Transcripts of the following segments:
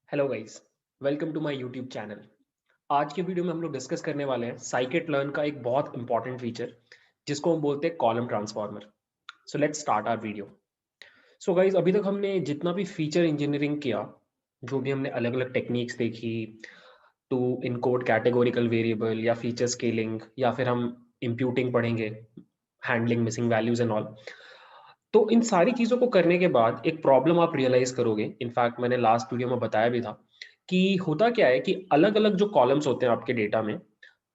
Hello guys, welcome to my YouTube channel. आज के video में हम लोग डिस्कस करने वाले हैं साइकिट लर्न का एक बहुत इंपॉर्टेंट फीचर जिसको हम बोलते हैं column transformer. So let's start our video. So guys, अभी तक हमने जितना भी फीचर इंजीनियरिंग किया, जो भी हमने अलग अलग टेक्निक्स देखी टू इनकोड कैटेगोरिकल वेरिएबल या फीचर स्केलिंग, या फिर हम इंप्यूटिंग पढ़ेंगे, handling missing values and all. तो इन सारी चीज़ों को करने के बाद एक प्रॉब्लम आप रियलाइज करोगे। इनफैक्ट मैंने लास्ट वीडियो में बताया भी था कि होता क्या है कि अलग अलग जो कॉलम्स होते हैं आपके डेटा में,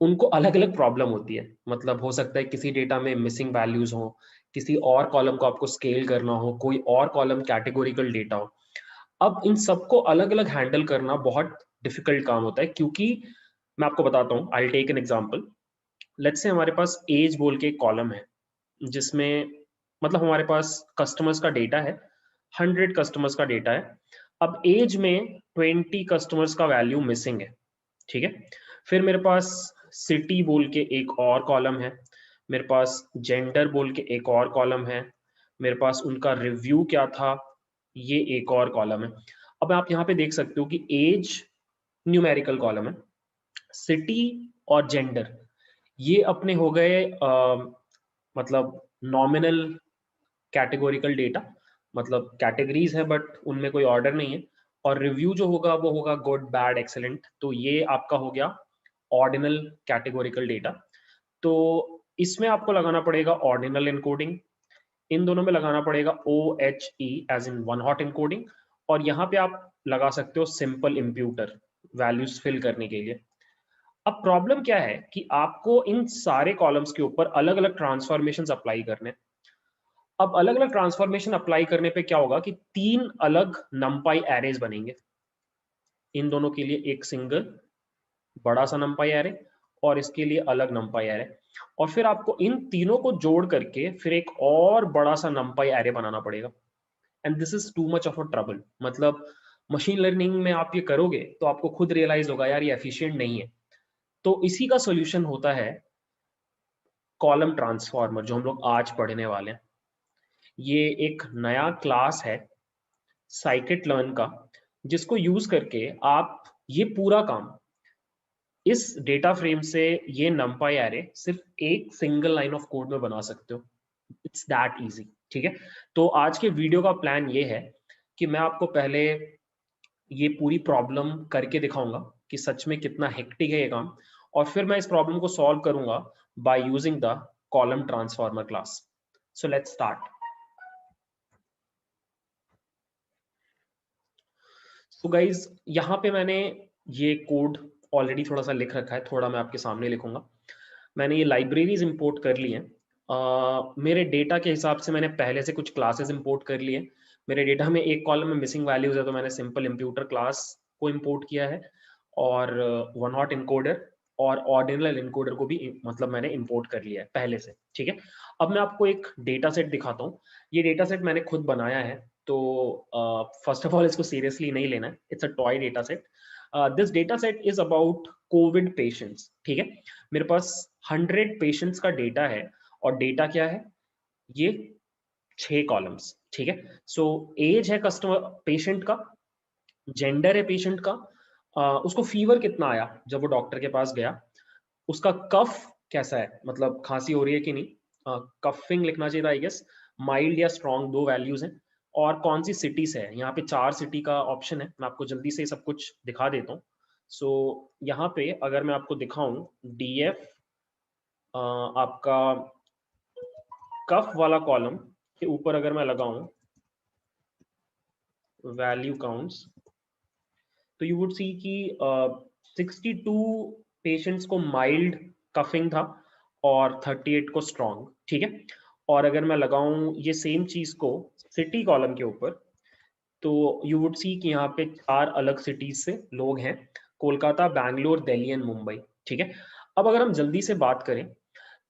उनको अलग अलग प्रॉब्लम होती है। मतलब हो सकता है किसी डेटा में मिसिंग वैल्यूज हो, किसी और कॉलम को आपको स्केल करना हो, कोई और कॉलम कैटेगोरिकल डेटा हो। अब इन सबको अलग अलग हैंडल करना बहुत डिफिकल्ट काम होता है, क्योंकि मैं आपको बताता हूँ। I take an example. Let's say हमारे पास एज बोल के एक कॉलम है, जिसमें मतलब हमारे पास कस्टमर्स का डेटा है, 100 कस्टमर्स का डेटा है। अब एज में 20 कस्टमर्स का वैल्यू मिसिंग है। ठीक है। फिर मेरे पास सिटी बोल के एक और कॉलम है, मेरे पास जेंडर बोल के एक और कॉलम है, मेरे पास उनका रिव्यू क्या था, ये एक और कॉलम है। अब आप यहाँ पे देख सकते हो कि एज न्यूमेरिकल कॉलम है, सिटी और जेंडर ये अपने हो गए मतलब नॉमिनल कैटेगोरिकल डेटा, मतलब कैटेगरीज है बट उनमें कोई ऑर्डर नहीं है। और रिव्यू जो होगा वो होगा गुड बैड एक्सेलेंट, तो ये आपका हो गया ऑर्डिनल कैटेगोरिकल डेटा। तो इसमें आपको लगाना पड़ेगा ऑर्डिनल एनकोडिंग, इन दोनों में लगाना पड़ेगा O H E as in one hot encoding, और यहाँ पे आप लगा सकते हो सिंपल इम्प्यूटर वैल्यूज फिल करने के लिए। अब प्रॉब्लम क्या है कि आपको इन सारे कॉलम्स के ऊपर अलग अलग ट्रांसफॉर्मेशन अप्लाई करने। अब अलग अलग ट्रांसफॉर्मेशन अप्लाई करने पे क्या होगा कि तीन अलग नंपाई एरेज बनेंगे। इन दोनों के लिए एक सिंगल बड़ा सा नंपाई एरे, और इसके लिए अलग नंपाई एरे। और फिर आपको इन तीनों को जोड़ करके फिर एक और बड़ा सा नंपाई एरे बनाना पड़ेगा। And this is too much of a trouble. मतलब मशीन लर्निंग में आप ये करोगे तो आपको खुद रियलाइज होगा यार ये एफिशिएंट नहीं है। तो इसी का सोल्यूशन होता है कॉलम ट्रांसफॉर्मर, जो हम लोग आज पढ़ने वाले हैं। ये एक नया क्लास है साइकिट लर्न का, जिसको यूज करके आप ये पूरा काम इस डेटा फ्रेम से, ये नंपाई एरे सिर्फ एक सिंगल लाइन ऑफ कोड में बना सकते हो। It's that easy. ठीक है। तो आज के वीडियो का प्लान ये है कि मैं आपको पहले ये पूरी प्रॉब्लम करके दिखाऊंगा कि सच में कितना हेक्टिक है ये काम, और फिर मैं इस प्रॉब्लम को सॉल्व करूंगा by using the column transformer class. So let's start. तो गाइज यहाँ पे मैंने ये कोड ऑलरेडी थोड़ा सा लिख रखा है, थोड़ा मैं आपके सामने लिखूंगा। मैंने ये लाइब्रेरीज इंपोर्ट कर ली हैं। मेरे डेटा के हिसाब से मैंने पहले से कुछ क्लासेस इंपोर्ट कर लिए। मेरे डेटा में एक कॉलम में मिसिंग वैल्यूज है, तो मैंने सिंपल इंप्यूटर क्लास को इंपोर्ट किया है, और वन हॉट इनकोडर और ऑर्डिनल इनकोडर को भी मतलब मैंने इंपोर्ट कर लिया है पहले से। ठीक है। अब मैं आपको एक डेटा सेट दिखाता हूँ। ये डेटा सेट मैंने खुद बनाया है, तो फर्स्ट ऑफ ऑल इसको सीरियसली नहीं लेना है, it's a toy data set. This data set is about Covid patients. ठीक है। मेरे पास 100 पेशेंट्स का डेटा है, और डेटा क्या है, ये 6 कॉलम्स। ठीक है। सो एज है कस्टमर पेशेंट का, जेंडर है पेशेंट का, उसको फीवर कितना आया जब वो डॉक्टर के पास गया, उसका कफ कैसा है, मतलब खांसी हो रही है कि नहीं, कफिंग लिखना चाहिए था आई गेस, माइल्ड या स्ट्रॉन्ग, दो वैल्यूज हैं। और कौन सी सिटी से है, यहाँ पे 4 सिटी का ऑप्शन है, मैं आपको जल्दी से सब कुछ दिखा देता हूँ। सो यहाँ पे अगर मैं आपको दिखाऊं, डीएफ आपका कफ वाला कॉलम के ऊपर अगर मैं लगाऊं वैल्यू काउंट्स, तो यू वुड सी कि 62 पेशेंट्स को माइल्ड कफिंग था और 38 को स्ट्रॉन्ग। ठीक है। और अगर मैं लगाऊं ये सेम चीज को सिटी कॉलम के ऊपर, तो यू वुड सी कि यहाँ पे 4 अलग सिटीज से लोग हैं, कोलकाता, बैंगलोर, दिल्ली एंड मुंबई। ठीक है। अब अगर हम जल्दी से बात करें,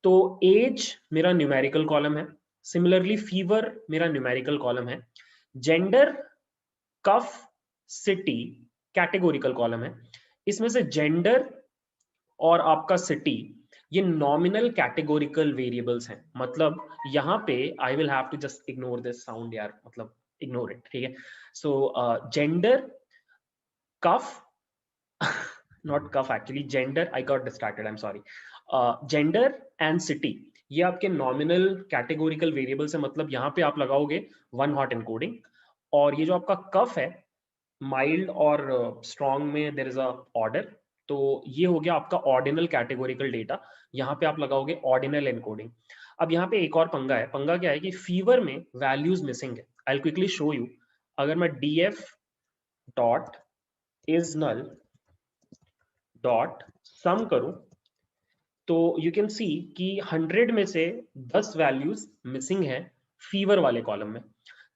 तो एज मेरा न्यूमेरिकल कॉलम है, सिमिलरली फीवर मेरा न्यूमेरिकल कॉलम है, जेंडर, कफ, सिटी कैटेगोरिकल कॉलम है। इसमें से जेंडर और आपका सिटी ये नॉमिनल कैटेगोरिकल वेरिएबल्स हैं। मतलब यहाँ पे I will have to just ignore this sound यार, मतलब इग्नोर इट। ठीक है। So gender cuff not cuff actually, gender, I got distracted, I am sorry, gender and city, ये आपके नॉमिनल कैटेगोरिकल वेरिएबल्स है, मतलब यहाँ पे आप लगाओगे वन हॉट एनकोडिंग, और ये जो आपका कफ है माइल्ड और स्ट्रॉन्ग में देयर इज अ ऑर्डर, तो ये हो गया आपका ऑर्डिनल कैटेगोरिकल डेटा, यहाँ पे आप लगाओगे ऑर्डिनल एनकोडिंग। अब यहाँ पे एक और पंगा है, पंगा क्या है कि फीवर में वैल्यूज मिसिंग है। I will quickly show you. अगर मैं df dot is null dot sum करूं, तो यू कैन सी कि 100 में से 10 वैल्यूज मिसिंग है फीवर वाले कॉलम में।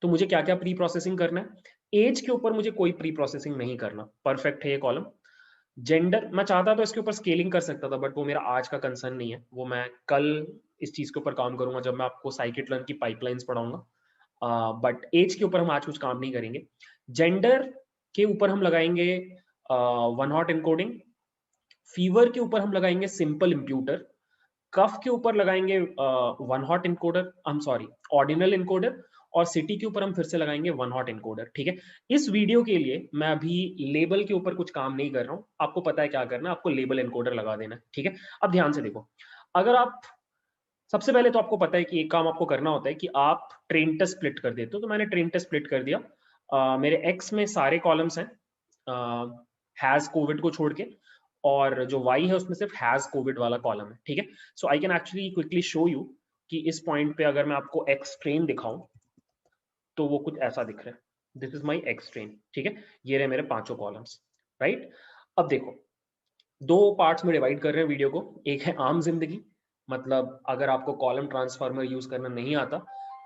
तो मुझे क्या क्या प्री प्रोसेसिंग करना है? एज के ऊपर मुझे कोई प्री प्रोसेसिंग नहीं करना, परफेक्ट है ये कॉलम। जेंडर मैं चाहता तो इसके ऊपर स्केलिंग कर सकता था, बट वो मेरा आज का कंसर्न नहीं है, वो मैं कल इस चीज के ऊपर काम करूंगा जब मैं आपको साइकिट लर्न की पाइपलाइंस पढ़ाऊंगा। बट एज के ऊपर हम आज कुछ काम नहीं करेंगे। जेंडर के ऊपर हम लगाएंगे वन हॉट एनकोडिंग, फीवर के ऊपर हम लगाएंगे सिंपल इंप्यूटर, कफ के ऊपर लगाएंगे one hot encoder, I am sorry ordinal encoder, और सिटी के ऊपर हम फिर से लगाएंगे वन हॉट इनकोडर। ठीक है, इस वीडियो के लिए मैं अभी लेबल के ऊपर कुछ काम नहीं कर रहा हूं, आपको पता है क्या करना है, आपको लेबल इनकोडर लगा देना है। ठीक है, अब ध्यान से देखो, अगर आप सबसे पहले तो आपको पता है कि एक काम आपको करना होता है कि आप ट्रेन टेस्ट स्प्लिट कर देते हो, तो मैंने ट्रेन टेस्ट स्प्लिट कर दिया। मेरे एक्स में सारे कॉलम्स हैं हैज कोविड को छोड़ के, और जो वाई है उसमें सिर्फ हैज कोविड वाला कॉलम है। ठीक है, so I can actually quickly show you कि इस पॉइंट पे अगर मैं आपको एक्स ट्रेन दिखाऊं तो वो कुछ ऐसा दिख रहा है, this is my X train. ठीक है, ये रहे मेरे पांचों कॉलम्स, राइट। अब देखो, दो पार्ट्स में डिवाइड कर रहे हैं वीडियो को, एक है आम जिंदगी, मतलब अगर आपको कॉलम ट्रांसफार्मर यूज करना नहीं आता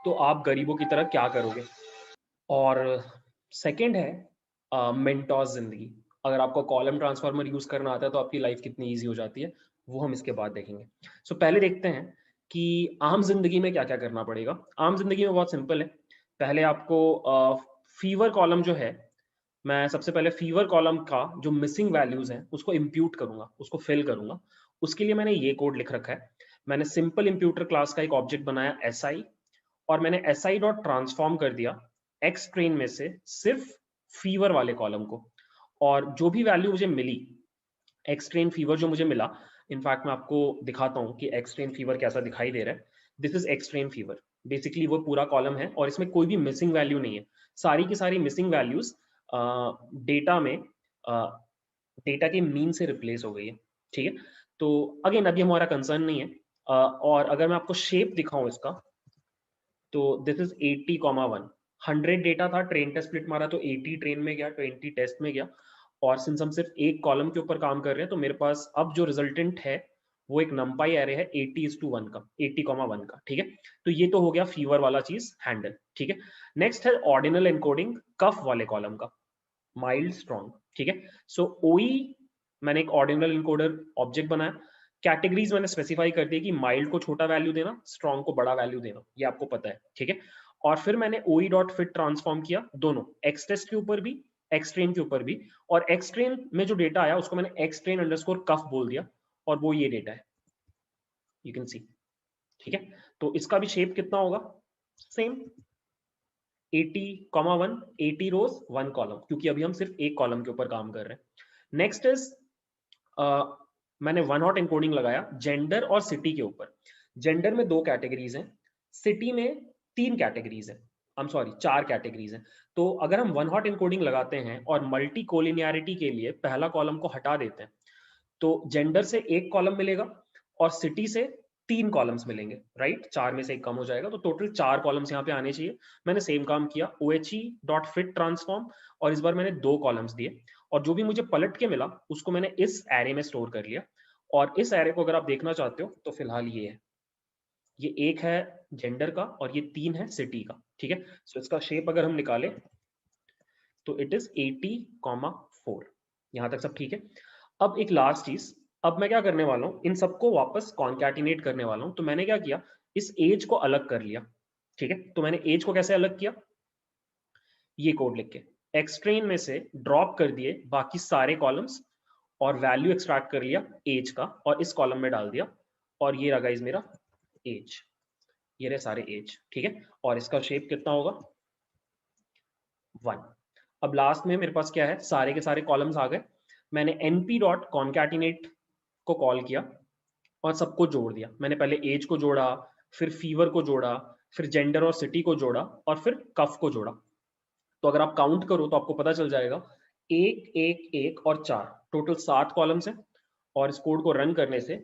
तो आप गरीबों की तरह क्या करोगे, और सेकंड है मेंटोस जिंदगी, अगर आपको कॉलम ट्रांसफार्मर यूज करना आता है तो आपकी लाइफ कितनी ईजी हो जाती है, वो हम इसके बाद देखेंगे। सो पहले देखते हैं कि आम जिंदगी में क्या क्या करना पड़ेगा। आम जिंदगी में बहुत सिंपल है, पहले आपको फीवर कॉलम जो है, मैं सबसे पहले फीवर कॉलम का जो मिसिंग वैल्यूज हैं उसको इंप्यूट करूंगा, उसको फिल करूंगा। उसके लिए मैंने ये कोड लिख रखा है, मैंने सिंपल इंप्यूटर क्लास का एक ऑब्जेक्ट बनाया SI, और मैंने SI डॉट ट्रांसफॉर्म कर दिया एक्स ट्रेन में से सिर्फ फीवर वाले कॉलम को, और जो भी वैल्यू मुझे मिली, एक्स ट्रेन फीवर जो मुझे मिला, इनफैक्ट मैं आपको दिखाता हूँ कि एक्स ट्रेन फीवर कैसा दिखाई दे रहा है। This is x train fever, basically वो पूरा कॉलम है और इसमें कोई भी मिसिंग वैल्यू नहीं है, सारी की सारी मिसिंग वैल्यूज डेटा में डेटा के मीन से रिप्लेस हो गई है। ठीक है, तो अगेन अभी हमारा कंसर्न नहीं है। और अगर मैं आपको शेप दिखाऊं इसका, तो दिस इज 80,1, 100 डेटा था, ट्रेन टेस्ट स्प्लिट मारा तो 80 ट्रेन में गया, 20 टेस्ट में गया, और सिंस हम सिर्फ एक कॉलम के ऊपर काम कर रहे हैं तो मेरे पास अब जो रिजल्टेंट है वो एक नंपाई एरे है 80:1 का, 80,1 का। ठीक है, तो ये तो हो गया फीवर वाला चीज हैंडल। ठीक है, नेक्स्ट है ऑर्डिनल एनकोडिंग कफ वाले कॉलम का, माइल्ड स्ट्रॉन्ग। ठीक है, सो ओई मैंने एक ऑर्डिनल इनकोडर ऑब्जेक्ट बनाया, कैटेगरीज मैंने स्पेसिफाई कर दी कि माइल्ड को छोटा वैल्यू देना, स्ट्रॉन्ग को बड़ा वैल्यू देना, ये आपको पता है। ठीक है, और फिर मैंने ओई डॉट फिट ट्रांसफॉर्म किया दोनों एक्स टेस्ट के ऊपर भी, एक्स ट्रेन के ऊपर भी, और एक्स ट्रेन में जो डेटा आया उसको मैंने एक्स ट्रेन अंडरस्कोर कफ बोल दिया, और वो ये डेटा है, यू कैन सी। ठीक है, तो इसका भी शेप कितना होगा, सेम 80,1, 80 रोज 1 कॉलम, क्योंकि अभी हम सिर्फ एक कॉलम के ऊपर काम कर रहे हैं। नेक्स्ट इज मैंने वन हॉट एनकोडिंग लगाया जेंडर और सिटी के ऊपर। जेंडर में 2 कैटेगरीज हैं, सिटी में 3 कैटेगरीज हैं, आई एम सॉरी 4 कैटेगरीज हैं। तो अगर हम वन हॉट एनकोडिंग लगाते हैं और मल्टी कोलिनियरिटी के लिए पहला कॉलम को हटा देते हैं, तो जेंडर से 1 कॉलम मिलेगा और सिटी से 3 कॉलम्स मिलेंगे, राइट, 4 में से 1 कम हो जाएगा, तो टोटल 4 कॉलम्स यहाँ पे आने चाहिए। मैंने सेम काम किया, OHE डॉट फिट ट्रांसफॉर्म, और इस बार मैंने 2 कॉलम्स दिए, और जो भी मुझे पलट के मिला उसको मैंने इस एरे में स्टोर कर लिया। और इस एरे को अगर आप देखना चाहते हो तो फिलहाल ये है, ये 1 है जेंडर का और ये 3 है सिटी का। ठीक है, सो इसका शेप अगर हम निकालें तो इट इज 80,4, यहां तक सब ठीक है। अब एक लास्ट चीज, अब मैं क्या करने वाला हूं, इन सबको वापस कॉन्कैटिनेट करने वाला हूं। तो मैंने क्या किया, इस एज को अलग कर लिया। ठीक है, तो मैंने एज को कैसे अलग किया, ये कोड लिख के एक्सट्रेन में से ड्रॉप कर दिए बाकी सारे कॉलम्स, और वैल्यू एक्सट्रैक्ट कर लिया एज का और इस कॉलम में डाल दिया, और ये रहा गाइस मेरा एज, ये रहे सारे एज। ठीक है, और इसका शेप कितना होगा 1। अब लास्ट में मेरे पास क्या है, सारे के सारे कॉलम्स आ गए। मैंने np डॉट कॉन्कैटिनेट को कॉल किया और सबको जोड़ दिया। मैंने पहले एज को जोड़ा, फिर फीवर को जोड़ा, फिर जेंडर और सिटी को जोड़ा, और फिर कफ को जोड़ा। तो अगर आप काउंट करो तो आपको पता चल जाएगा, एक एक एक और 4, टोटल 7 कॉलम्स हैं। और इस कोड को रन करने से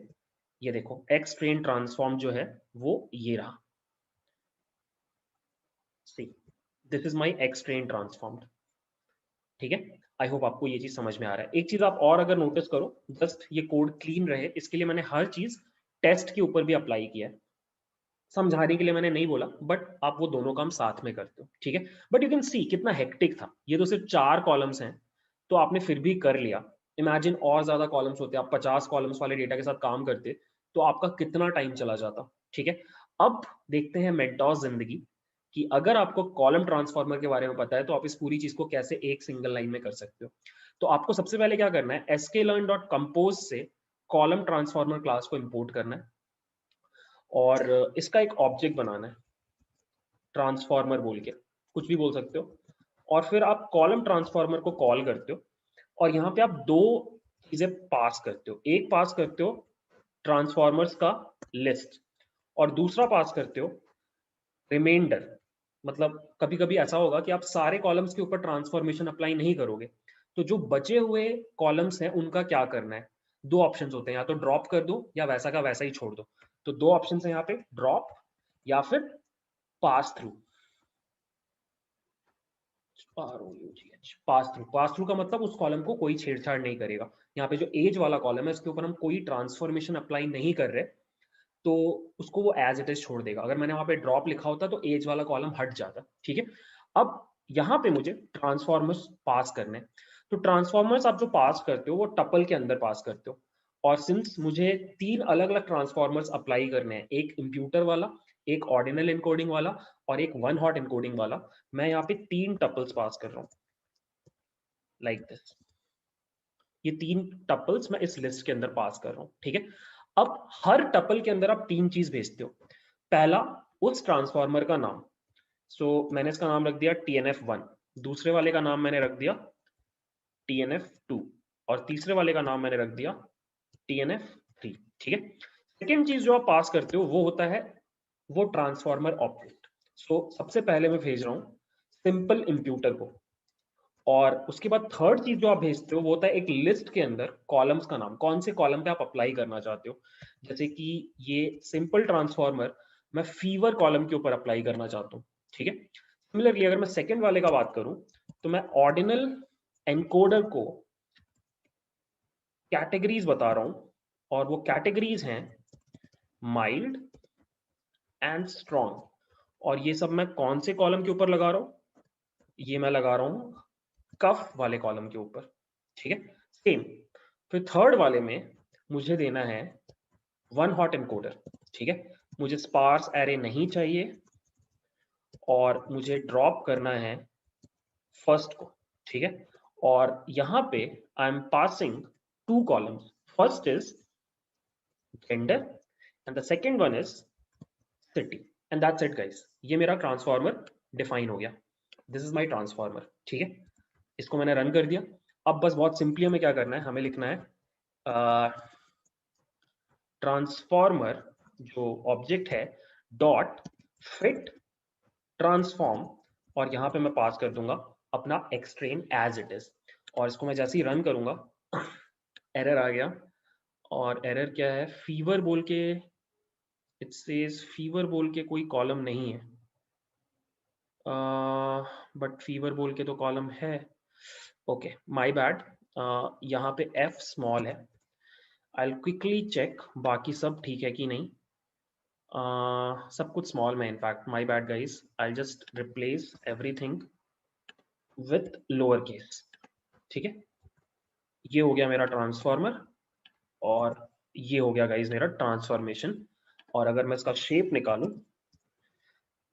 ये देखो एक्स ट्रेन ट्रांसफॉर्म जो है वो ये रहा। See, this is my X train transformed. ठीक है, आई होप आपको ये चीज समझ में आ रहा है। एक चीज आप और अगर नोटिस करो, जस्ट ये कोड क्लीन रहे इसके लिए मैंने हर चीज टेस्ट के ऊपर भी अप्लाई किया है। समझाने के लिए मैंने नहीं बोला, बट आप वो दोनों काम साथ में करते हो। ठीक है, बट यू कैन सी कितना हेक्टिक था। ये तो सिर्फ 4 कॉलम्स हैं, तो आपने फिर भी कर लिया। इमेजिन और ज्यादा कॉलम्स होते, आप 50 कॉलम्स वाले डेटा के साथ काम करते, तो आपका कितना टाइम चला जाता। ठीक है, अब देखते हैं मेंटोस जिंदगी कि अगर आपको कॉलम ट्रांसफॉर्मर के बारे में पता है तो आप इस पूरी चीज को कैसे एक सिंगल लाइन में कर सकते हो। तो आपको सबसे पहले क्या करना है, sklearn.compose से कॉलम ट्रांसफॉर्मर क्लास को इंपोर्ट करना है और इसका एक ऑब्जेक्ट बनाना है, ट्रांसफॉर्मर बोल के कुछ भी बोल सकते हो। और फिर आप कॉलम ट्रांसफॉर्मर को कॉल करते हो और यहाँ पे आप 2 चीजें पास करते हो। एक पास करते हो ट्रांसफॉर्मर्स का लिस्ट, और दूसरा पास करते हो रिमाइंडर। मतलब कभी कभी ऐसा होगा कि आप सारे कॉलम्स के ऊपर ट्रांसफॉर्मेशन अप्लाई नहीं करोगे, तो जो बचे हुए कॉलम्स हैं उनका क्या करना है। 2 ऑप्शंस होते हैं, या तो ड्रॉप कर दो या वैसा का वैसा ही छोड़ दो। तो 2 ऑप्शंस हैं यहाँ पे, ड्रॉप या फिर पास थ्रू। पास थ्रू का मतलब उस कॉलम को कोई छेड़छाड़ नहीं करेगा। यहाँ पे जो एज वाला कॉलम है इसके ऊपर हम कोई ट्रांसफॉर्मेशन अप्लाई नहीं कर रहे, तो उसको वो एज इट इज छोड़ देगा। अगर मैंने वहां पे ड्रॉप लिखा होता तो एज वाला कॉलम हट जाता। ठीक है, अब यहाँ पे मुझे ट्रांसफॉर्मर्स पास करने हैं। तो ट्रांसफॉर्मर्स आप जो पास करते हो वो टपल के अंदर पास करते हो। और सिंस मुझे 3 अलग अलग ट्रांसफॉर्मर्स अप्लाई करने हैं, एक इंप्यूटर वाला, एक ऑर्डिनल इनकोडिंग वाला और एक वन हॉट इनकोडिंग वाला, मैं यहाँ पे 3 टपल्स पास कर रहा हूँ लाइक दिस। ये 3 टपल्स मैं इस लिस्ट के अंदर पास कर रहा हूँ। ठीक है, अब हर टपल के अंदर आप 3 चीज भेजते हो। पहला, उस ट्रांसफॉर्मर का नाम। मैंने इसका नाम रख दिया TNF1, दूसरे वाले का नाम मैंने रख दिया TNF2 और तीसरे वाले का नाम मैंने रख दिया TNF3। ठीक है, सेकेंड चीज जो आप पास करते हो वो होता है वो ट्रांसफॉर्मर ऑब्जेक्ट। सबसे पहले मैं भेज रहा हूँ सिंपल इंप्यूटर को, और उसके बाद थर्ड चीज जो आप भेजते हो वो होता है एक लिस्ट के अंदर कॉलम्स का नाम, कौन से कॉलम पे आप अप्लाई करना चाहते हो। जैसे कि ये सिंपल ट्रांसफॉर्मर मैं फीवर कॉलम के ऊपर अप्लाई करना चाहता हूँ। ठीक है, सिमिलरली अगर मैं सेकंड वाले का बात करूं तो मैं ऑर्डिनल एनकोडर को कैटेगरीज बता रहा हूं, और वो कैटेगरीज हैं माइल्ड एंड स्ट्रॉन्ग। और ये सब मैं कौन से कॉलम के ऊपर लगा रहा हूं, ये मैं लगा रहा हूं कफ वाले कॉलम के ऊपर। ठीक है, सेम। फिर थर्ड वाले में मुझे देना है वन हॉट एनकोडर। ठीक है, मुझे स्पार्स एरे नहीं चाहिए और मुझे ड्रॉप करना है फर्स्ट को। ठीक है, और यहां पे I am passing 2 columns, first is gender and the second one is city, and that's it guys. ये मेरा ट्रांसफॉर्मर डिफाइन हो गया। This is my transformer. ठीक है, इसको मैंने रन कर दिया। अब बस बहुत सिंपली हमें क्या करना है, हमें लिखना है ट्रांसफॉर्मर जो ऑब्जेक्ट है डॉट फिट ट्रांसफॉर्म, और यहाँ पे मैं पास कर दूंगा अपना एक्सट्रेन एज इट इज। और इसको मैं जैसे ही रन करूंगा एरर आ गया, और एरर क्या है, फीवर बोल के, इट सेज फीवर बोल के कोई कॉलम नहीं है, बट फीवर बोल के तो कॉलम है। Okay, my bad. यहाँ पे एफ स्मॉल है। आई क्विकली चेक बाकी सब ठीक है कि नहीं। सब कुछ स्मॉल में, in fact my bad guys, I just replace everything with lower case. ठीक है, ये हो गया मेरा ट्रांसफॉर्मर, और ये हो गया गाइस मेरा ट्रांसफॉर्मेशन। और अगर मैं इसका शेप निकालूं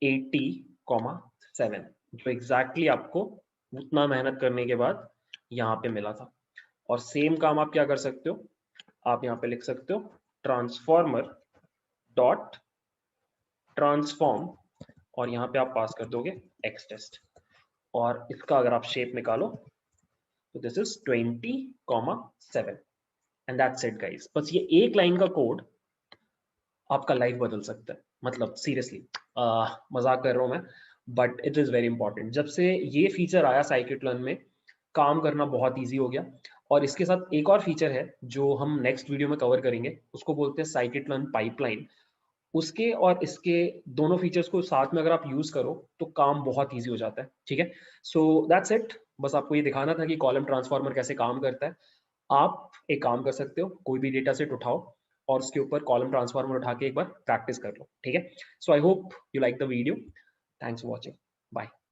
80,7, जो एग्जैक्टली आपको उतना मेहनत करने के बाद यहाँ पे मिला था। और सेम काम आप क्या कर सकते हो, आप यहाँ पे लिख सकते हो ट्रांसफॉर्मर डॉट ट्रांसफॉर्म, और यहाँ पे आप पास कर दोगे एक्स टेस्ट, और इसका अगर आप शेप निकालो तो this is 20,7 and that's it guys. बस ये एक लाइन का कोड आपका लाइफ बदल सकता है, मतलब सीरियसली मजाक कर रहा हूँ मैं, but it is very important. जब से ये फीचर आया साइकिट लर्न में, काम करना बहुत ईजी हो गया। और इसके साथ एक और फीचर है जो हम नेक्स्ट वीडियो में कवर करेंगे, उसको बोलते हैं साइकिट लर्न पाइपलाइन। उसके और इसके दोनों फीचर्स को साथ में अगर आप यूज करो तो काम बहुत ईजी हो जाता है, ठीक है। सो दैट्स इट, बस आपको ये दिखाना था कि कॉलम ट्रांसफार्मर कैसे काम करता है। आप एक काम कर सकते हो, कोई भी डेटा सेट उठाओ और उसके ऊपर कॉलम ट्रांसफार्मर उठा के एक बार प्रैक्टिस कर लो, ठीक है। So I hope you like the video, thanks for watching, bye.